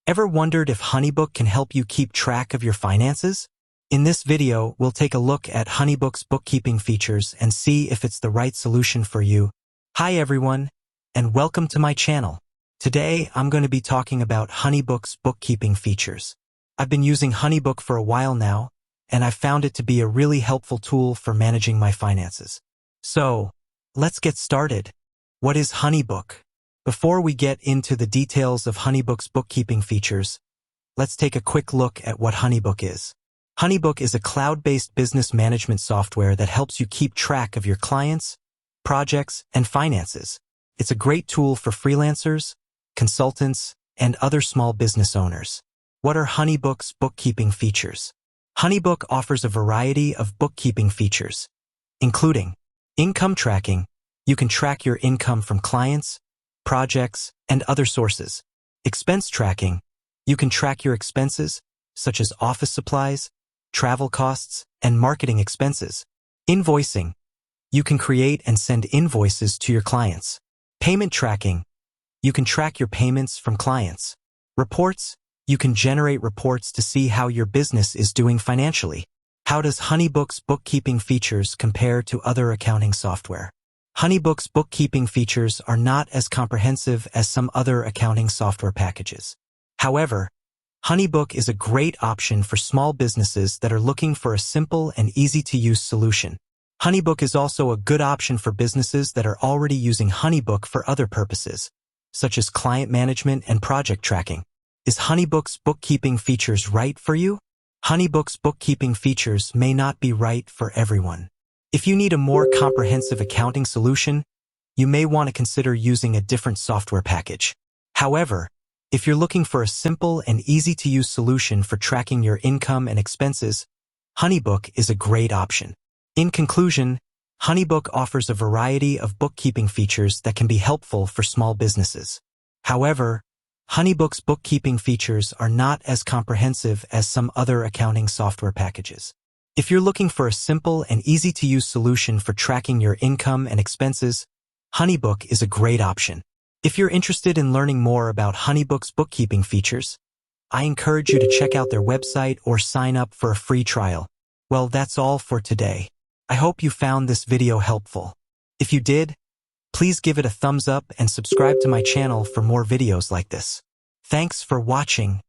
Ever wondered if HoneyBook can help you keep track of your finances? In this video, we'll take a look at HoneyBook's bookkeeping features and see if it's the right solution for you. Hi everyone, and welcome to my channel. Today, I'm going to be talking about HoneyBook's bookkeeping features. I've been using HoneyBook for a while now, and I've found it to be a really helpful tool for managing my finances. So, let's get started. What is HoneyBook? Before we get into the details of HoneyBook's bookkeeping features, let's take a quick look at what HoneyBook is. HoneyBook is a cloud-based business management software that helps you keep track of your clients, projects, and finances. It's a great tool for freelancers, consultants, and other small business owners. What are HoneyBook's bookkeeping features? HoneyBook offers a variety of bookkeeping features, including income tracking. You can track your income from clients, projects, and other sources. Expense tracking. You can track your expenses, such as office supplies, travel costs, and marketing expenses. Invoicing. You can create and send invoices to your clients. Payment tracking. You can track your payments from clients. Reports. You can generate reports to see how your business is doing financially. How does HoneyBook's bookkeeping features compare to other accounting software? HoneyBook's bookkeeping features are not as comprehensive as some other accounting software packages. However, HoneyBook is a great option for small businesses that are looking for a simple and easy-to-use solution. HoneyBook is also a good option for businesses that are already using HoneyBook for other purposes, such as client management and project tracking. Is HoneyBook's bookkeeping features right for you? HoneyBook's bookkeeping features may not be right for everyone. If you need a more comprehensive accounting solution, you may want to consider using a different software package. However, if you're looking for a simple and easy-to-use solution for tracking your income and expenses, HoneyBook is a great option. In conclusion, HoneyBook offers a variety of bookkeeping features that can be helpful for small businesses. However, HoneyBook's bookkeeping features are not as comprehensive as some other accounting software packages. If you're looking for a simple and easy-to-use solution for tracking your income and expenses, HoneyBook is a great option. If you're interested in learning more about HoneyBook's bookkeeping features, I encourage you to check out their website or sign up for a free trial. Well, that's all for today. I hope you found this video helpful. If you did, please give it a thumbs up and subscribe to my channel for more videos like this. Thanks for watching.